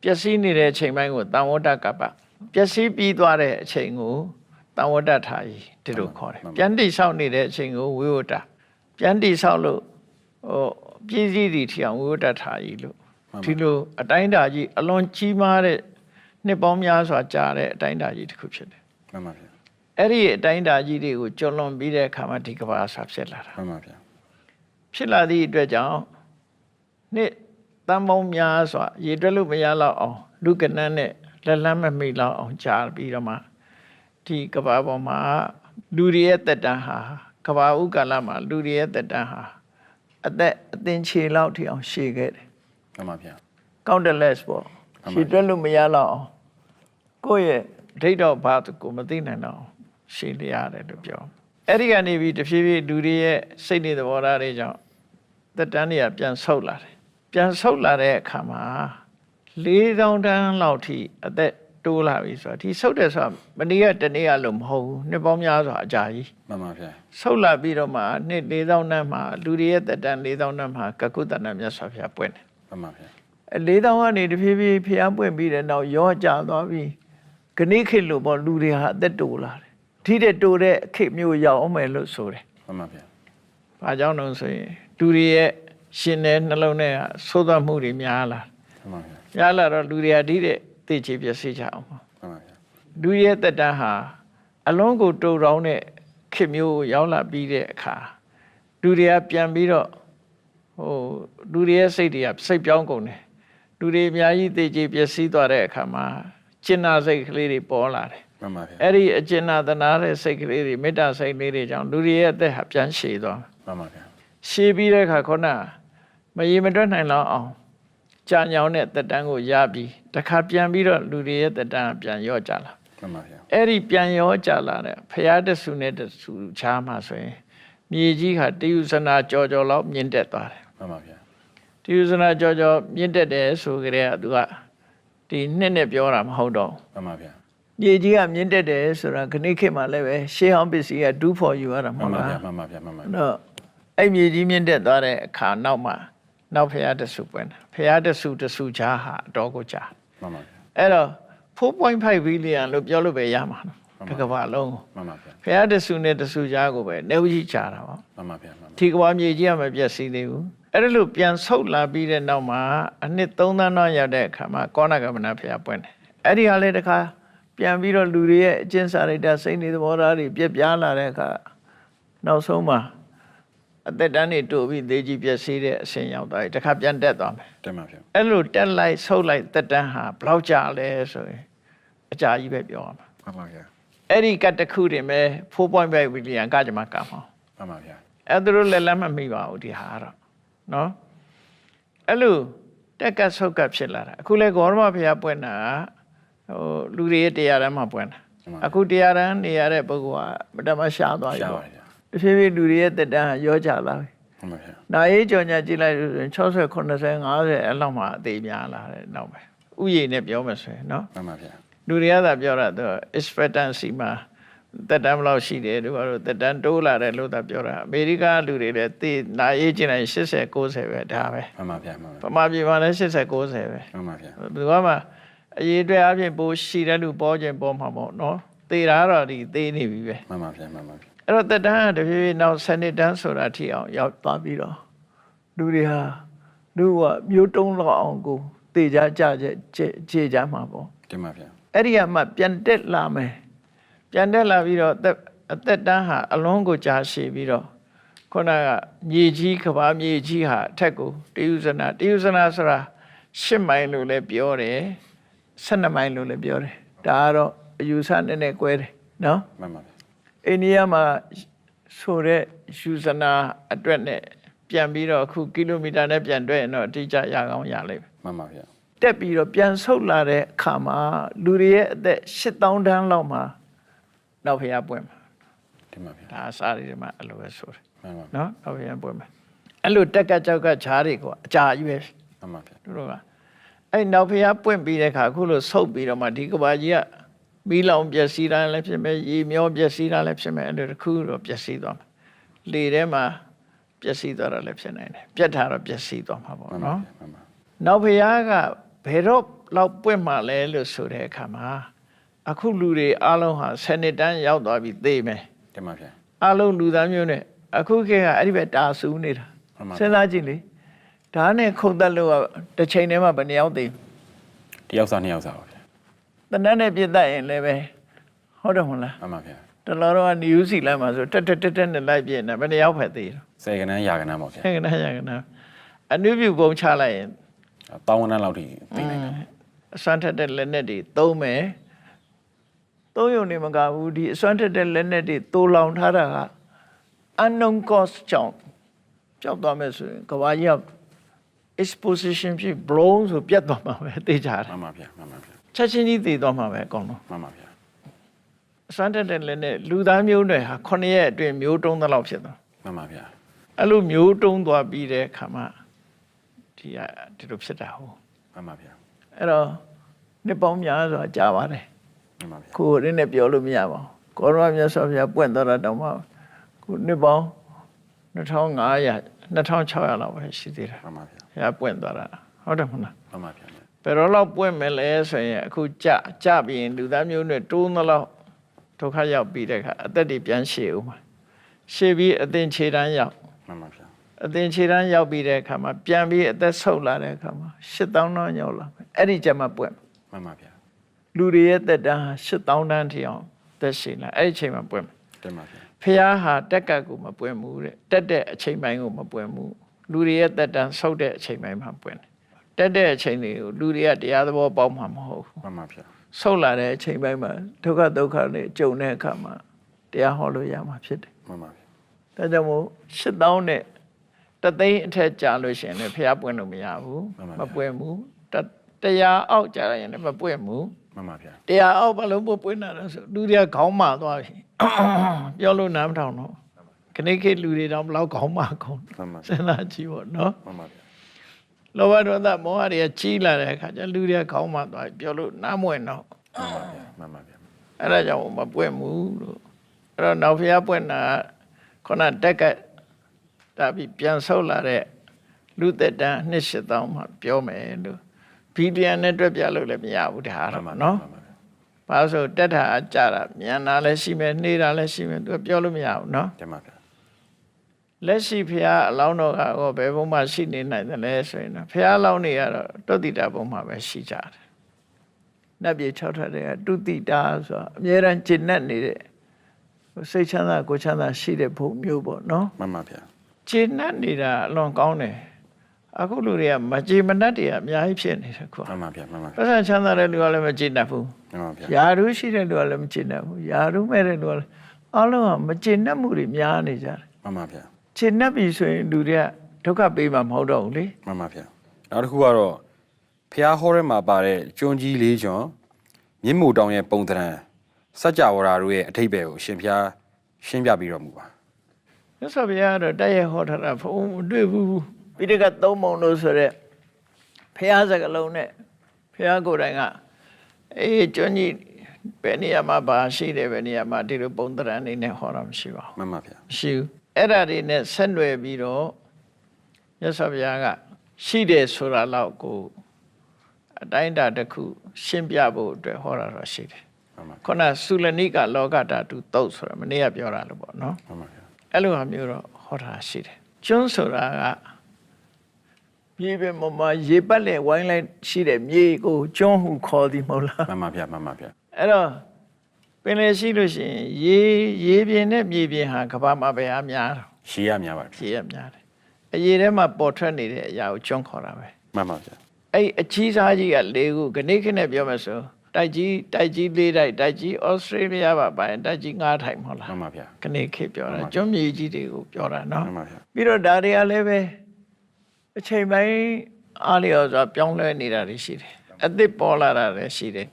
ပျက်စီးနေတဲ့အချိန်ပိုင်းကိုတံဝတ္တကပ္ပပျက်စီးပြီးသွားတဲ့အချိန်ကိုတံဝတ္တထာယီဒီလိုခေါ်တယ်ပြန်တီဆောက်နေတဲ့အချိန်ကိုဝိဝတ္တပြန်တီဆောက်လို့ပြည့်စည်သည့်ထီအောင်ဝိဝတ္တထာယီလို့ဒီလိုအတိုင်းအတာကြီးအလွန်ကြီးမားတဲ့နှစ်ပေါင်းများစွာကြာတဲ့အတိုင်းအတာကြီးတစ်ခုဖြစ်တယ်မှန်ပါဗျာအဲ့ဒီအတိုင်းအတာကြီးတွေကိုကျော်လွန်ပြီးတဲ့အခါမှာဒီကဘာဆာဖြစ်လာတာမှန်ပါဗျာဖြစ်လာသည့်အတွက်ကြောင့်နှစ်တန်ပေါင်းများစွာရေတွက်လို့မရတော့အောင်လူကနန်းနဲ့လက်လန်းမမိတော့အောင်ကြာပြီးတော့မှဒီကဘာပေါ်မှာလူတွေရဲ့တက်တန်းဟာကဘာဥကာလမှာလူတွေရဲ့တက်တန်းဟာအသက်အသင်ခြေလောက်ထိအောင်ရှည်ခဲ့တယ်မှန်ပါဗျာ countless ပေါ့ရှည်တွက်လို့မရတော့အောင်ကိုယ့်ရဲ့ဒိဋ္ဌောဘာကိုမသိနိုင်တော့ရှည်လျရတယ်လို့ပြောအဲ့ဒီကနေပြီးတဖြည်းဖြည်းလူတွေရဲ့စိတ်နေသဘောထားတွေကြောင့်သက်တမ်းတွေကပြန်ဆုတ်လာတယ်ပြန်ဆုတ်လာတဲ့အခါမှာ4000တန်းလောက်ထိအသက်တိုးလာပြီဆိုတော့ဒီဆုတ်တယ်ဆိုတာမနေ့ကတနေ့ကလို့မဟုတ်ဘူးနှစ်ပေါင်းများစွာအကြာကြီးမှန်ပါဗျာဆုတ်လာပြီးတော့မှနှစ်4000တန်းမှာလူတွေရဲ့သက်တမ်း4000တန်းမှာကကုတ္တနာမြတ်စွာဘုရားပွင့်တယ်မှန်ပါဗျာ4000ကနေတဖြည်းဖြည်းဘုရားပွင့်ပြီးတဲ့နောက်ရောကျသွားပြီးခဏခေတ်လို့ပေါ့လူတွေဟာအသက်တိုးလာတယ်ထိတဲ့တိုးတဲ့ခေတ်မျိုးရောက်အောင်မယ်လို့ဆိုတယ်မှန်ပါဗျာဘာကြောင့်လို့ဆိုရင်လူတွေရဲ့ရှင်တဲ့နှလုံးထဲကသိုးသွားမှုတွေများလာမှန်ပါဗျာများလာတော့လူတွေဟာဒီတဲ့သိချေပြစေကြအောင်မှန်ပါဗျာလူရဲ့တက်တန်းဟာအလုံးကိုတူတောင်းတဲ့ခေတ်မျိုးရောက်လာပြီးတဲ့အခါလူတွေကပြန်ပြီးတော့လူတွေရဲ့စိတ်တွေကစိတ်ပြောင်းကုန်တယ်လူတွေအများကြီးသိချေပြစီသွားတဲ့အခါမှာကျင်နာစိတ်ကလေးတွေပေါ်လာတယ်မှန်ပါဗျာအဲ့ဒီအကျင်နာသနာတဲ့စိတ်ကလေးတွေမေတ္တာစိတ်လေးတွေကြောင့်လူတွေရဲ့အသက်ဟာပြန်ရှည်သွားမှန်ပါဗျာရှည်ပြီးတဲ့အခါခုနမရေမတွက်နိုင်တော့အောင်ကြာညောင်းတဲ့တက်တန်းကိုရပြီးတခါပြန်ပြီးတော့လူတွေရဲ့တက်တန်းပြန်ရော့ကြလာမှန်ပါဗျာအဲ့ဒီပြန်ရော့ကြလာတဲ့ဖရာတဆူနဲ့တဆူချားမှာဆိုရင်မြေကြီးဟာတယုဇနာကြော်ကြော်လောက်မြင့်တက်သွားတယ်မှန်ပါဗျာတယုဇနာကြော်ကြော်မြင့်တက်တယ်ဆိုကြတဲ့ကသူကဒီနှစ်နဲ့ပြောတာမဟုတ်တော့မှန်ပါဗျာမြေကြီးကမြင့်တက်တယ်ဆိုတာခဏခေတ်မှာလည်းပဲရှေးဟောင်းပစ္စည်းကဒူးဖော်ယူရတာမဟုတ်လားမှန်ပါဗျာမှန်ပါဗျာတော့အဲ့မြေကြီးမြင့်တက်သွားတဲ့အခါနောက်မှာနောက်ဖရာတဆူပွင့်တယ်ဖရာတဆူချားဟာအတော်ကိုကြာမှန်ပါဗျာအဲ့တော့4.5 ဘီလီယံလို့ပြောလို့ပဲရမှာနော်တစ်ကမ္ဘာလုံးကိုမှန်ပါဗျာဖရာတဆူနဲ့တဆူချားကိုပဲနေဦးကြီးကြာတာပေါ့မှန်ပါဗျာဒီကမ္ဘာမြေကြီးကမပြည့်စည်သေးဘူး အဲ့ဒါလို့ပြန်ဆုတ်လာပြီးတဲ့နောက်မှာအနှစ်3 သန်းတော့ရောက်တဲ့အခါမှာကောဏကမဏဖျားပွင့်တယ်အဲ့ဒီဟာလေးတခါပြန်ပြီးတော့လူတွေရဲ့အကျင့်စာရိတ္တစိတ်နေသဘောထားတွေပြက်ပြားလာတဲ့အခါနောက်ဆုံးမှာအသက်တန်းတွေတိုးပြီးသေကြီးပြက်စီးတဲ့အဆင့်ရောက်သွားပြီတခါပြန်တက်သွားမယ်တင်ပါဗျာအဲ့လိုတက်လိုက်ဆုတ်လိုက်သက်တန်းဟာဘယ်လောက်ကြာလဲဆိုရင်အကြာကြီးပဲပြောရမှာမှန်ပါဗျာအဲ့ဒီကတစ်ခုတင်ပဲ4.5 ဘီလီယံကကြမှာကမှာမှန်ပါဗျာအဲ့ဒါလိုလက်မမိပါဘူးဒီဟာတော့နော်အဲ့လိုတက်ကဆုတ်ကဖြစ်လာတာအခုလေဂေါရမဘုရားပွင့်တာဟိုလူတွေရဲ့တရားတန်းမှာပွင့်တာအခုတရားတန်းနေရတဲ့ပုဂ္ဂိုလ်ကမတမရှားသွားပြီပေါ့တဖြည်းဖြည်းလူတွေရဲ့တက်တန်းရောကြလာပြီမှန်ပါဗျာနာရေးကြော်ညာကြည့်လိုက်လို့60 80 50အဲ့လောက်မှအသေးများလာတယ်နောက်ပဲဥယျာဉ်နဲ့ပြောမှဆိုရင်နော်မှန်ပါဗျာလူတွေကသာပြောတာသူ expectancy မှာတက်တန်းဘယ်လောက်ရှိတယ်သူကတော့တက်တန်းတိုးလာတယ်လို့သာပြောတာအမေရိကလူတွေလည်းသိနာရေးကျင်တိုင်း80 90ပဲဒါပဲမှန်ပါဗျာမှန်ပါပမာပြည်မှာလည်း80 90ပဲမှန်ပါဗျာဘယ်တော့မှအရေးအတွက်အပြင်ပိုးရှိတဲ့လူပေါ်ခြင်းပေါ်မှာပေါ့နော်သေတာတော့ဒီသေနေပြီပဲမှန်ပါဗျာမှန်ပါဗျာအဲ့တော့တက်တန်းတဖြည်းဖြည်းနောက်စနစ်တန်းဆိုတာထိအောင်ရောက်သွားပြီးတော့လူတွေဟာလူကမျိုးတုံးလောက်အောင်ကိုသေကြကြခြေကြမှာပေါ့တင်ပါဗျာအဲ့ဒီကမှပြန်တက်လာမယ်ပြန်တက်လာပြီးတော့အသက်တန်းဟာအလုံးကိုကြာရှည်ပြီးတော့ခုနကမြေကြီးကဘာမြေကြီးဟာအထက်ကိုတယုဇနာဆိုတာ10 မိုင်လို့လည်းပြောတယ်12 မိုင်လို့လည်းပြောတယ်ဒါကတော့အယူဆနည်းနည်းကွဲတယ်နော်မှန်ပါဗျာအိန္ဒိယမှာဆိုတဲ့ယူဇနာအတွက်နဲ့ပြန်ပြီးတော့အခုကီလိုမီတာနဲ့ပြန်တွဲရင်တော့အတိအကျရကောင်းရလိမ့်မယ်မှန်ပါဗျာတက်ပြီးတော့ပြန်ဆုတ်လာတဲ့အခါမှာလူတွေရဲ့အသက်8000 တန်းလောက်မှာနောက်ဖျားပွင့်မှာတင်ပါဗျာဒါအစားတွေမှာအဲ့လိုပဲဆိုတယ်မှန်ပါနော်နောက်ဖျားပွင့်မှာအဲ့လိုတက်ကကြောက်ကခြားတွေကိုအကြာကြီးပဲမှန်ပါဗျာတို့ကအဲ့နောက်ဖျားပွင့်ပြီးတဲ့အခါအခုလိုဆုတ်ပြီးတော့မှဒီကဘာကြီးကမီးလောင်ပျက်စီးတာလည်းဖြစ်မယ်ရေမျောပျက်စီးတာလည်းဖြစ်မယ်အဲ့လိုတစ်ခုတော့ပျက်စီးသွားမှာလေထဲမှာပျက်စီးသွားတာလည်းဖြစ်နိုင်တယ်ပြတ်ထားတော့ပျက်စီးသွားမှာပေါ့နော်နောက်ဖျားကဘယ်တော့လောက်ပွင့်မှလဲလို့ဆိုတဲ့အခါမှာအခုလူတွေအားလုံးဟာစနစ်တန်းရောက်သွားပြီသိမယ်တင်ပါဗျာအားလုံးလူသားမျိုးနဲ့အခုခေတ်ကအဲ့ဒီပဲတာဆူနေတာစဉ်းစားကြည့်လေဒါနဲ့ခုန်တက်လို့ကတစ်ချိန်တည်းမှာဘယ်နှယောက်သိတယောက်စား2ယောက်စားပါဗျာတနက်နဲ့ပြစ်တတ်ရင်လည်းပဲဟုတ်တယ်မဟုတ်လားမှန်ပါဗျာတလောတော့နယူးစီလန်မှာဆိုတက်နဲ့လိုက်ပြည့်နေဘယ်နှယောက်ဖက်သေးတယ်10 ကဏန်းရာကဏန်းပါဗျာ10 ကဏန်းရာကဏန်းအနုပြုပုံချလိုက်ရင်တောင်းဝန်းလောက်ထိသိနိုင်တယ်အစွမ်းထက်တဲ့လက်နဲ့တွေသုံးမယ်သုံးရုံနေမကဘူးဒီအစွမ်းထက်တဲ့လက်နဲ့တွေတိုးလောင်ထားတာက unknown cost ကြောင့်ကြောက်သွားမယ်ဆိုရင်ကဘာကြီးက exposition ဖြစ် blown ဆိုပြတ်သွားမှာပဲသိကြတယ်မှန်ပါဗျာမှန်ပါဗျာချက်ချင်းကြီးသိသွားမှာပဲအကုန်လုံးမှန်ပါဗျာအစွမ်းထက်တဲ့လက်နဲ့လူသားမျိုးတွေဟာ9 ရက်အတွင်းမျိုးတုံးသလောက်ဖြစ်သွားမှန်ပါဗျာအဲ့လိုမျိုးတုံးသွားပြီးတဲ့အခါမှာဒီလိုဖြစ်တာဟုတ်မှန်ပါဗျာအဲ့တော့နှစ်ပေါင်းများစွာကြာပါတယ်မှန်ပါဗျာကိုယ်ရင်းနဲ့ပြောလို့မရပါဘူးကောရမမြတ်စွာဘုရားပွင့်သွားတာတောင်မှကိုနှစ်ပေါင်း2500 2600လောက်ပဲရှိသေးတယ်မှန်ပါဗျာဘုရားပွင့်သွားတာဟုတ်တယ်မဟုတ်လားမှန်ပါဗျာဘယ်တော့လောက်ပွင့်မယ်လဲဆိုရင်အခုကြပြီးရင်လူသားမျိုးနဲ့တိုးသလောက်ဒုက္ခရောက်ပြီးတဲ့အခါအသက်တွေပြန်ရှည်ဦးမှာရှည်ပြီးအသင်ခြေတန်းရောက်မှန်ပါဗျာအသင်ခြေတန်းရောက်ပြီးတဲ့အခါမှာပြန်ပြီးအသက်ဆုတ်လာတဲ့အခါမှာ8000 တန်းရောက်လာမယ်အဲ့ဒီကျမှပွင့်မှန်ပါဗျာလူတွေရဲ့သက်တမ်း8000 တန်းထိအောင်သက်ရှင်လာအဲ့ဒီအချိန်မှာပွင့်တင်ပါဗျာဖះဟာတက်ကတ်ကိုမပွင့်ဘူးတဲ့တက်တဲ့အချိန်ပိုင်းကိုမပွင့်ဘူးလူတွေရဲ့သက်တမ်းဆုတ်တဲ့အချိန်ပိုင်းမှာပွင့်တယ်တက်တဲ့အချိန်တွေကိုလူတွေကတရားသဘောပေါက်မှာမဟုတ်ဘူးမှန်ပါဗျာဆုတ်လာတဲ့အချိန်ပိုင်းမှာဒုက္ခဒုက္ခနဲ့ကြုံတဲ့အခါမှာတရားဟောလို့ရမှာဖြစ်တယ်မှန်ပါဗျာဒါကြောင့်မို့8000နဲ့တသိန်းအထက်ကြာလို့ရှိရင်လည်းဖះပွင့်လို့မရဘူးမပွင့်ဘူးတရားအောက်ကြာရင်လည်းမပွင့်ဘူးမှန်ပါဗျာတရားအောက်ဘာလို့ပွင့်တာလဲဆိုလူတွေကခေါင်းမာသွားပြီပြောလို့နားမထောင်တော့ခဏခေတ်လူတွေတော့ဘလောက်ခေါင်းမာကုန်စဉ်းစားကြည့်ပေါ့နော်မှန်ပါဗျာလောဘဒေါသမောဟတွေကကြီးလာတဲ့အခါကျလူတွေကခေါင်းမာသွားပြီပြောလို့နားမဝင်တော့မှန်ပါဗျာအဲ့ဒါကြောင့်မပွင့်ဘူးလို့အဲ့တော့နောက်ဖျားပွင့်တာခုနတက်ကဒါပြီးပြန်ဆုတ်လာတဲ့လူသက်တမ်း8000မှပြောမယ်လို့ဘီလီယံနဲ့တွက်ပြလို့လည်းမရဘူးဒါတော့နော်ဘာလို့ဆိုတက်တာအကြတာမြန်တာလည်းရှိမယ်နှေးတာလည်းရှိမယ်သူပြောလို့မရဘူးနော်တင်ပါဗျာ လက်ရှိဖះအလောင်းတော်ကတော့ဘယ်ဘုံမှာရှိနေနိုင်တယ်လဲဆိုရင်ဖះအလောင်းတွေကတော့တုတ်တိတာဘုံမှာပဲရှိကြတယ်နတ်ပြည်၆ထပ်တဲ့တုတိတာဆိုတာအမြဲတမ်းကျင့်တတ်နေတဲ့စိတ်ချမ်းသာကိုယ်ချမ်းသာရှိတဲ့ဘုံမျိုးပေါ့နော် မှန်ပါဗျာ ကျင့်တတ်နေတာအလွန်ကောင်းတယ်အခုလူတွေကမကြည်မနှက်တွေအများကြီးဖြစ်နေတယ်ကွာ မှန်ပါဗျာမှန်ပါဗျာ ပတ်စံချမ်းသာတဲ့လူကလည်းမကျင့်တတ်ဘူး မှန်ပါဗျာ ယာရုရှိတဲ့လူကလည်းမကျင့်တတ်ဘူးယာရုမဲ့တဲ့လူကလည်းအားလုံးကမကျင့်တတ်မှုတွေများနေကြတယ် မှန်ပါဗျာ ကျင့်တတ်ပြီဆိုရင်လူတွေကဒုက္ခပေးမှာမဟုတ်တော့ဘူးလေ မှန်ပါဗျာနောက်တစ်ခုကတော့ဖျားဟောထဲမှာပါတဲ့ကျွန်းကြီးလေးကျွန်းမြင့်မို့တောင်ရဲ့ပုံသဏ္ဍာန်စัจ java ရာတို့ရဲ့အထိပ္ပယ်ကိုရှင်ဖျားရှင်းပြပြီးတော့မူပါ မြတ်စွာဘုရားကတော့တိုက်ရိုက်ဟောထားတာဘုံမတွေ့ဘူးပိဋကတ်သုံးပုံလို့ဆိုရက်ဖျားစကလုံးနဲ့ဖျားကိုယ်တိုင်ကကျွန်းကြီးဘယ်နေရာမှာပါရှိတယ်ဘယ်နေရာမှာဒီလိုပုံသဏ္ဍာန်နေနဲ့ဟောတာမရှိပါဘူး မှန်ပါဗျာ မရှိဘူးအဲ့ဒါတွေနဲ့ဆက်နွယ်ပြီးတော့မြတ်စွာဘုရားကရှိတယ်ဆိုတာလောက်ကိုအတိုင်းအတာတစ်ခုရှင်းပြဖို့အတွက်ဟောတာတော့ရှိတယ် မှန်ပါ ခုနသုလနိကလောကဓာတုသုတ်ဆိုတာမနေ့ကပြောတာလို့ပေါ့နော် မှန်ပါဗျာ အဲ့လိုဟာမျိုးတော့ဟောတာရှိတယ်ကျွန်းဆိုတာကမြေပြင်ပေါ်မှာရေပတ်လေဝိုင်းလိုက်ရှိတဲ့မြေကိုကျွန်းဟုခေါ်သည်မဟုတ်လား မှန်ပါဗျာမှန်ပါဗျာ အဲ့တော့ပင်လေရှိလို့ရှိရင်ရေပြင်နဲ့မြေပြင်ဟာကမ္ဘာမှာပဲအများတယ် ရှည်ရများပါဗျာ ရေရများတယ်အရေထဲမှာပေါ်ထွက်နေတဲ့အရာကိုကျွန်းခေါ်တာပဲ မှန်ပါဗျာ အဲ့အချီးစားကြီးက၄ခုခဏခနဲ့ပြောမယ်ဆိုတိုက်ကြီး၄တိုက်တိုက်ကြီးဩစတြေးလျပါပါရင်တိုက်ကြီး၅ထိုင်မဟုတ်လား မှန်ပါဗျာ ခဏခေပြောတာကျွန်းမြေကြီးတွေကိုပြောတာနော် မှန်ပါဗျာ ပြီးတော့ဒါတွေကလည်းပဲအချိန်ပိုင်းအားလျော်စွာပြောင်းလဲနေတာတွေရှိတယ်အသစ်ပေါ်လာတာလည်းရှိတယ်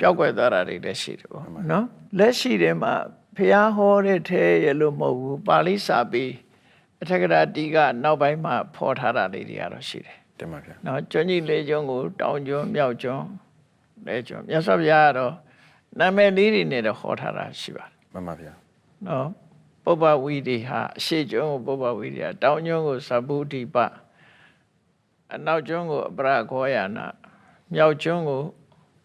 ပျောက်ကွယ်သွားတာတွေလည်းရှိတယ်ပေါ့နော်လက်ရှိထဲမှာဖះဟောတဲ့ထဲရလို့မဟုတ်ဘူးပါဠိစာပေအထက်ကရာတီကနောက်ပိုင်းမှာဖော်ထားတာလေးတွေကတော့ရှိတယ် တင်ပါဗျာ နော်ကျွန်းကြီးလေးကျွန်းကိုတောင်ကျွန်းမြောက်ကျွန်းလဲကျွန်းမြတ်စွာဘုရားကတော့နာမည်လေးတွေနဲ့တော့ဟောထားတာရှိပါတယ် မှန်ပါဗျာ နော်ပုပ္ပဝီတွေဟာအရှိကျွန်းကိုပုပ္ပဝီတွေတောင်ကျွန်းကိုသဗ္ဗုတိပအနောက်ကျွန်းကိုအပရခောယနာမြောက်ကျွန်းကို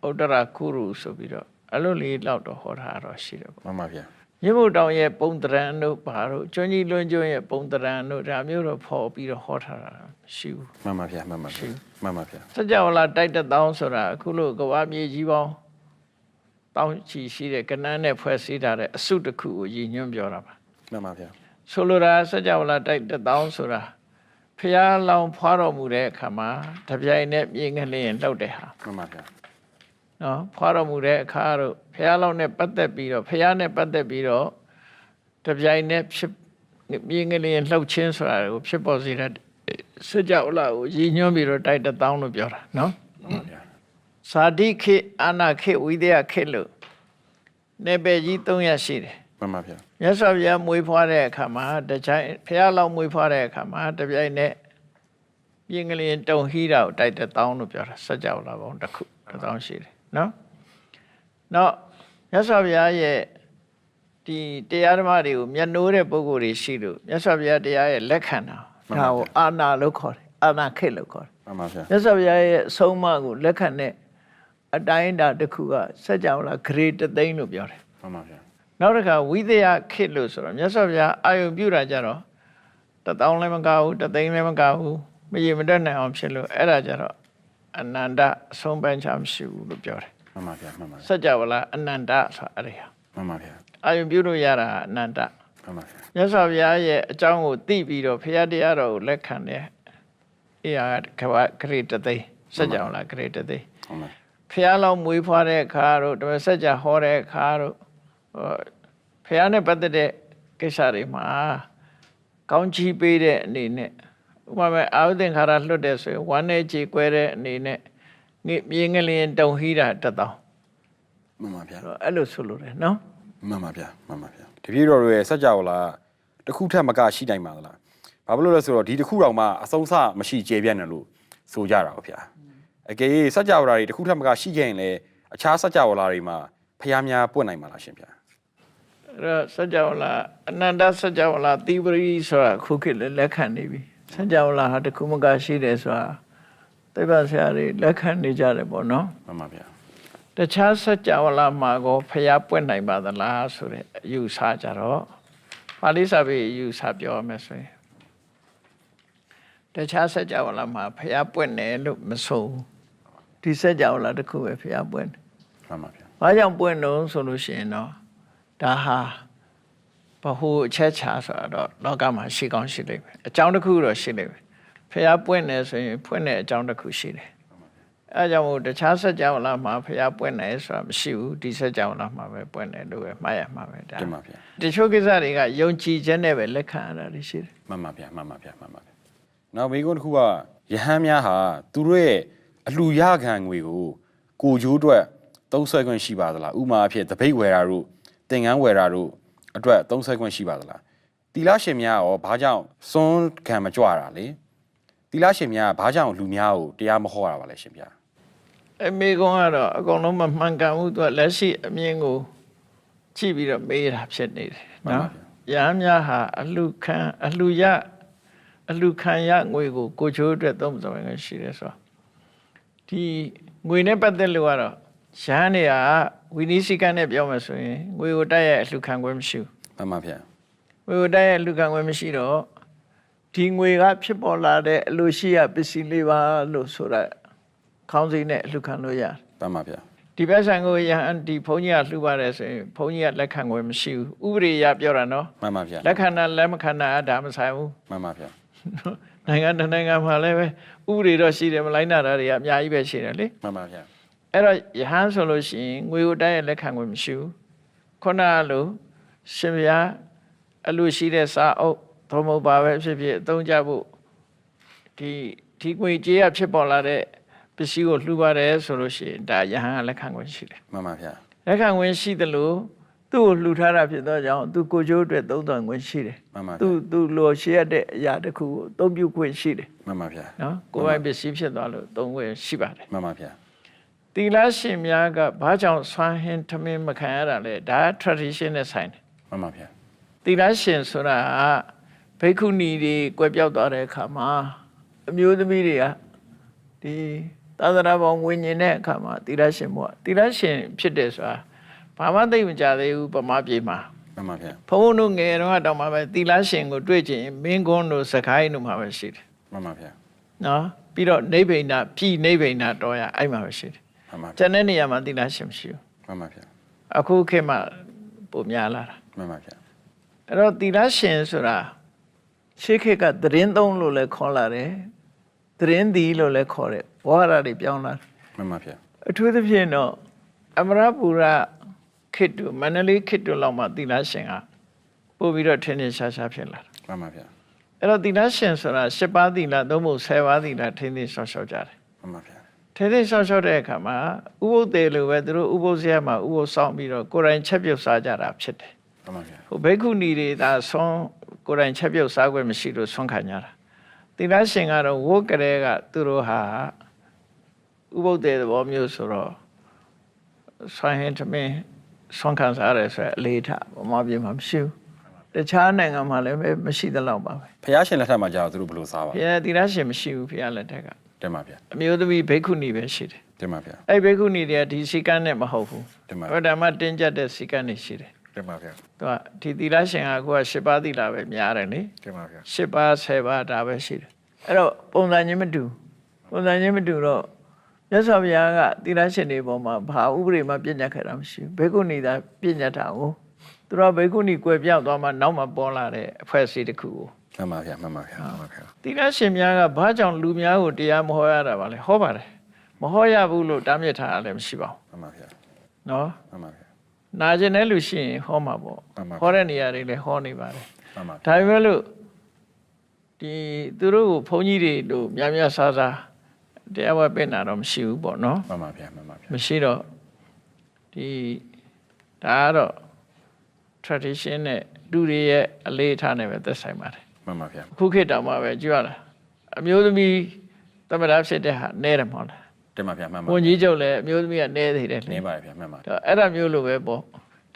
ဥတ္တရကုရုဆိုပြီးတော့အလွတ်လေးလောက်တော့ဟောထားတော့ရှိတယ်ပေါ့ မှန်ပါဗျာ မြင့်မို့တောင်ရဲ့ပုံတရံတို့ဘာတို့ကျွန်းကြီးလွန်းကျွန်းရဲ့ပုံတရံတို့ဒါမျိုးတော့ဖော်ပြီးတော့ဟောထားတာမရှိဘူး မှန်ပါဗျာမှန်ပါဗျာမှန်ပါဗျာ စัจ java လာတိုက်တဲ့တောင်းဆိုတာအခုလို့ကဘာမြေကြီးပေါင်းတောင်းချီရှိတဲ့ကဏ္ဍနဲ့ဖွဲ့စည်းထားတဲ့အစုတစ်ခုကိုရည်ညွှန်းပြောတာပါ မှန်ပါဗျာ ဆိုလိုတာစัจ java လာတိုက်တဲ့တောင်းဆိုတာဖျားလောင်ဖွားတော်မူတဲ့အခါမှာတပြိုင်နဲ့မြေငလျင်လှုပ်တဲ့ဟာ မှန်ပါဗျာ နော်ဖွားတော်မူတဲ့အခါတို့ဖျားလောင်နဲ့ပတ်သက်ပြီးတော့ဖျားနဲ့ပတ်သက်ပြီးတော့တပြိုင်နဲ့ဖြစ်မြေငလျင်လှုပ်ခြင်းဆိုတာကိုဖြစ်ပေါ်စေတဲ့စัจ java လာကိုရည်ညွှန်းပြီးတော့တိုက်တဲ့တောင်းလို့ပြောတာနော် မှန်ပါဗျာ ဇာတိခေအာနာခေဝိဒယခေလို့နေပယ်ကြီး၃ရက်ရှိတယ် မှန်ပါဗျာ မြတ်စွာဘုရားမွေးဖွားတဲ့အခါမှာတခြားဖះလောက်မွေးဖွားတဲ့အခါမှာတပြိုင်နက်ပြင်ကလေးတုံဟီးတာကိုတိုက်တဲ့တောင်းလို့ပြောတာစัจ java လာပေါင်းတစ်ခုတစ်တောင်းရှိတယ်နော်နောက်မြတ်စွာဘုရားရဲ့ဒီတရားဓမ္မတွေကိုမျက်နှိုးတဲ့ပုဂ္ဂိုလ်တွေရှိလို့မြတ်စွာဘုရားတရားရဲ့လက်ခံတာဒါကိုအာနာလို့ခေါ်တယ်အာနာခေလို့ခေါ်တယ် မှန်ပါဗျာ မြတ်စွာဘုရားရဲ့အဆုံးအမကိုလက်ခံတဲ့အတိုင်းအတာတစ်ခုကစัจ java လာဂရေတသိန်းလို့ပြောတယ် မှန်ပါဗျာ နောက်တစ်ခါဝိသယခေတ်လို့ဆိုတော့မြတ်စွာဘုရားအာယုပြုတာကြတော့1000လည်းမကဘူး1000လည်းမကဘူးမရေမတက်နိုင်အောင်ဖြစ်လို့အဲ့ဒါကြတော့အနန္တအဆုံးပန်းချမရှိဘူးလို့ပြောတယ် မှန်ပါဗျာမှန်ပါ စัจ java လာအနန္တဆိုတာအဲ့ဒါ မှန်ပါဗျာ အာယုပြုလို့ရတာအနန္တ မှန်ပါဗျာ မြတ်စွာဘုရားရဲ့အကြောင်းကိုသိပြီးတော့ဘုရားတရားတော်ကိုလက်ခံတယ်အေးဟာဂရေတသိန်းစัจ java လာဂရေတသိန်း ဟုတ်ပါ ဖះလောင်းမွေးဖွားတဲ့အခါတို့ဓမ္မစကြာဟောတဲ့အခါတို့ဖះနဲ့ပတ်သက်တဲ့ကိစ္စတွေမှာကောင်းချီးပေးတဲ့အနေနဲ့ဥပမာအာဟုသင်္ခါရလွတ်တဲ့ဆိုရင်ဝမ်းနဲ့ကြေကွဲတဲ့အနေနဲ့မြေငလျင်တုံဟီးတာ1000 မှန်ပါဗျာ အဲ့လိုဆိုလို့တယ်နော် မှန်ပါဗျာမှန်ပါဗျာတပည့်တော်ရဲ့စัจ java လာတစ်ခုထက်မကရှိနိုင်ပါသလားဘာဖြစ်လို့လဲဆိုတော့ဒီတစ်ခုတောင်မှအဆုံးစမရှိကျေပြန့်တယ်လို့ဆိုကြတာဗျာအကယ်၍စัจ java လာတွေတစ်ခုထက်မကရှိခဲ့ရင်လည်းအခြားစัจ java လာတွေမှာဖျားများပွင့်နိုင်မှာလားရှင်ဗျာ အဲ့တော့စัจ java လာအနန္တစัจ java လာသီပရိဆိုတာခုခေတ်လည်းလက်ခံနေပြီစัจ java လာဟာတစ်ခုမကရှိတယ်ဆိုတာသိပ္ပံဆရာတွေလက်ခံနေကြတယ်ပေါ့နော် မှန်ပါဗျာ တခြားစัจ java လာမှာကိုဖျားပွင့်နိုင်ပါသလားဆိုတဲ့အယူဆကြတော့ပါဠိစာပေအယူဆပြောရမယ်ဆိုရင် တခြားစัจ java လာမှာဖျားပွင့်တယ်လို့မဆိုဒီစัจ java လာတစ်ခုပဲဖျားပွင့်တယ်မှန်ပါဗျာဘာကြောင့်ပွင့်တော့ဆိုလို့ရှိရင်တော့ဒါဟာဘဟုအချက်ချာဆိုတော့လောကမှာရှိကောင်းရှိလိမ့်မယ်အကြောင်းတစ်ခုတော့ရှိလိမ့်မယ်ဖျားပွင့်တယ်ဆိုရင်ဖွင့်တဲ့အကြောင်းတစ်ခုရှိတယ်အဲကြောင့်မို့တခြားစัจ java လာမှာဖျားပွင့်တယ်ဆိုတာမရှိဘူးဒီစัจ java လာမှာပဲပွင့်တယ်လို့ပဲမှားရမှာပဲဒါတင်ပါဗျာတချို့ကိစ္စတွေကယုံကြည်ခြင်းနဲ့ပဲလက်ခံရတာရှိတယ်မှန်ပါဗျာမှန်ပါဗျာမှန်ပါဗျာနောက်မိကုန်းတစ်ခုကယဟန်များဟာသူတို့ရဲ့အလှရခံငွေကိုကျိုးအတွက်သုံးဆွဲခွင့်ရှိပါသလားဥမာအဖြစ်တပိတ်ဝယ်တာတို့သင်္ကန်းဝယ်တာတို့အတွက်သုံးဆွဲခွင့်ရှိပါသလားတီလာရှင်များရောဘာကြောင့်စွန်းခံမကြွတာလဲတီလာရှင်များဘာကြောင့်လူများကိုတရားမဟောတာပါလဲရှင်ဗျာအမေကောင်ကတော့အကုန်လုံးမမှန်ကန်ဘူးသူကလက်ရှိအမြင်ကိုကြည့်ပြီးတော့မေးတာဖြစ်နေတယ်နော်ရဟန်းများဟာအလှခံရငွေကိုချိုးအတွက်သုံးဆောင်ရရှိတယ်ဆိုတော့ဒီငွေနဲ့ပတ်သက်လို့ကတော့ရဟန်းတွေကဝိနည်းစည်းကမ်းနဲ့ပြောမယ်ဆိုရင်ငွေကိုတိုက်ရိုက်အလှခံခွင့်မရှိဘူးမှန်ပါဗျာငွေကိုတိုက်ရိုက်အလှခံခွင့်မရှိတော့ဒီငွေကဖြစ်ပေါ်လာတဲ့အလိုရှိရပစ္စည်းလေးပါလို့ဆိုတာခေါင်းစဉ်နဲ့အလှခံလို့ရတယ်မှန်ပါဗျာဒီဘက်ဆိုင်ကိုရဟန်းဒီဘုန်းကြီးကလှူပါတယ်ဆိုရင်ဘုန်းကြီးကလက်ခံခွင့်မရှိဘူးဥပဒေရပြောတာနော်မှန်ပါဗျာလက်ခံတာလက်မခံတာဒါမဆိုင်ဘူးမှန်ပါဗျာနိုင်ငံမှာလည်းပဲဥပဒေတော့ရှိတယ်မလိုက်နာတာတွေကအများကြီးပဲရှိတယ်လေမှန်ပါဗျာအဲ့တော့ယဟန်ဆိုလို့ရှိရင်ငွေကိုတိုက်ရိုက်လက်ခံခွင့်မရှိဘူးခုနကလိုရှင်ဗျာအလိုရှိတဲ့စာအုပ်သို့မဟုတ်ပါပဲဖြစ်ဖြစ်အသုံးချဖို့ဒီငွေကြေးရဖြစ်ပေါ်လာတဲ့ပစ္စည်းကိုလှူပါတယ်ဆိုလို့ရှိရင်ဒါယဟန်ကလက်ခံခွင့်ရှိတယ်မှန်ပါဗျာလက်ခံခွင့်ရှိတယ်လို့သူ့ကိုလှူထားတာဖြစ်သောကြောင့်သူကိုကျိုးအတွက်သုံးသွင်းခွင့်ရှိတယ်မှန်ပါဗျာသူလိုရှိရတဲ့အရာတစ်ခုကိုအသုံးပြုခွင့်ရှိတယ်မှန်ပါဗျာနော်ကိုယ်ပိုင်ပစ္စည်းဖြစ်သွားလို့သုံးခွင့်ရှိပါတယ်မှန်ပါဗျာသီလရှင်များကဘာကြောင့်ဆွမ်းဟင်းထမင်းမခံရတာလဲဒါ tradition နဲ့ဆိုင်တယ်မှန်ပါဗျာသီလရှင်ဆိုတာဘိက္ခုနီတွေကွယ်ပြောက်သွားတဲ့အခါမှာအမျိုးသမီးတွေကဒီသာသနာပေါင်းဝင်ញင်တဲ့အခါမှာသီလရှင်ဘုရားသီလရှင်ဖြစ်တယ်ဆိုတာဘာမှသိမကြသေးဘူးဗမာပြည်မှာမှန်ပါဗျာဘုန်းဘုန်းတို့ငယ်တော့တောင်မှပဲသီလရှင်ကိုတွေ့ချင်မင်းကွန်းတို့စခိုင်းတို့မှာပဲရှိတယ်မှန်ပါဗျာနော်ပြီးတော့နိဗ္ဗိဏပြည်နိဗ္ဗိဏတော်ရအဲ့မှာပဲရှိတယ်မှန်ပါကျန်တဲ့နေရာမှာသီလရှင်မရှိဘူးမှန်ပါဗျာအခုခေတ်မှာပုံများလာတာမှန်ပါဗျာအဲ့တော့သီလရှင်ဆိုတာရှေးခေတ်ကသတင်းသုံးလို့လည်းခေါ်လာတယ်သတင်းသီလို့လည်းခေါ်တယ်ဝါရတွေပြောင်းလာမှန်ပါဗျာအထူးသဖြင့်တော့အမရပူရခေတ်တို့မန္တလေးခေတ်တို့လောက်မှသီလရှင်ကပို့ပြီးတော့ထင်းထင်းရှားရှားဖြစ်လာတာမှန်ပါဗျာအဲ့တော့သီလရှင်ဆိုတာ10ပါးသီလသို့မဟုတ်10ပါးသီလထင်းထင်းရှော့ရှော့ကြတယ်မှန်ပါဗျာထင်းထင်းရှော့ရှော့တဲ့အခါမှာဥပုသ်တေလိုပဲသူတို့ဥပုသ်ဆရာမှာဥပုသ်ဆောင်ပြီးတော့ကိုယ်တိုင်ချက်ပြုတ်စားကြတာဖြစ်တယ်မှန်ပါဗျာဟိုဘိက္ခုနီတွေဒါဆွမ်းကိုယ်တိုင်ချက်ပြုတ်စားခွင့်မရှိလို့ဆွမ်းခံကြတာသီလရှင်ကတော့ဝုတ်ကလေးကသူတို့ဟာဥပုသ်တေသဘောမျိုးဆိုတော့ဆွမ်းဟင်းသမင်းဆွမ်းခံစားရဲဆိုအလေးထားဗမာပြည်မှာမရှိဘူးတခြားနိုင်ငံမှာလည်းမရှိသလောက်ပါပဲဖျားရှင်လက်ထက်မှာကြာသူတို့ဘယ်လိုစားပါဖျားသီလရှင်မရှိဘူးဖျားလက်ထက်ကတင်ပါဗျာအမျိုးသမီးဘိက္ခုနီပဲရှိတယ်တင်ပါဗျာအဲ့ဘိက္ခုနီတွေကဒီစီကန်းနဲ့မဟုတ်ဘူးဘုရားမှာတင်းကျပ်တဲ့စီကန်းတွေရှိတယ်တင်ပါဗျာသူကဒီသီလရှင်ကကိုက10ပါးသီလပဲများတယ်လေတင်ပါဗျာ10ပါး10ပါးဒါပဲရှိတယ်အဲ့တော့ပုံစံချင်းမတူတော့မြတ်စွာဘုရားကသီလရှင်တွေပေါ်မှာဘာဥပဒေမှပြညတ်ခဲ့တာမရှိဘူးဘိက္ခုနီသာပြညတ်တာကိုသူတို့ဘိက္ခုနီကွယ်ပြောက်သွားမှနောက်မှပေါ်လာတဲ့အဖွဲ့အစည်းတစ်ခုကိုမှန်ပါဗျာမှန်ပါဗျာသီလရှင်များကဘာကြောင့်လူများကိုတရားမဟောရတာပါလဲဟောပါတယ်မဟောရဘူးလို့တားမြစ်ထားတာလည်းမရှိပါဘူးမှန်ပါဗျာနော်မှန်ပါဗျာနာကျင်တဲ့လူရှိရင်ဟောမှာပေါ့ဟောတဲ့နေရာတွေလည်းဟောနေပါတယ်မှန်ပါဒါပေမဲ့လို့ဒီသူတို့ကိုဘုန်းကြီးတွေတို့များများဆာတရားဝဲပြင်တာတော့မရှိဘူးပေါ့နော်မှန်ပါဗျာမှန်ပါဗျာမရှိတော့ဒီဒါကတော့ tradition နဲ့လူတွေရဲ့အလေးထားနဲ့ပဲသက်ဆိုင်ပါတယ်မှန်ပါဗျာခုခေတ်တောင်မှပဲကြွရတာအမျိုးသမီးသမဏဖြစ်တဲ့ဟာနဲတယ်မဟုတ်လားတင်ပါဗျာမှန်ပါဘုန်းကြီးချုပ်လည်းအမျိုးသမီးကနဲသေးတယ်နဲပါတယ်ဗျာမှန်ပါအဲ့ဒါမျိုးလိုပဲပေါ့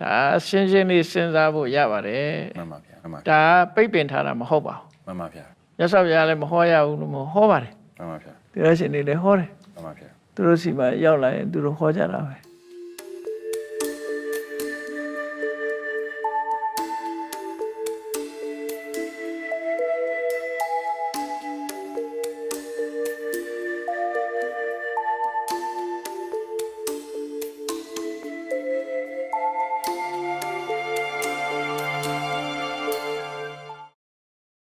ဒါရှင်းရှင်းလေးစဉ်းစားဖို့ရပါတယ်မှန်ပါဗျာမှန်ပါဒါပိတ်ပင်ထားတာမဟုတ်ပါဘူးမှန်ပါဗျာရသော်ဗျာလည်းမဟောရဘူးလို့မဟောပါတယ်မှန်ပါဗျာဒီရရှင်တွေလည်းဟောတယ်မှန်ပါဗျာသူတို့စီမှာရောက်လာရင်သူတို့ဟောကြတာပဲ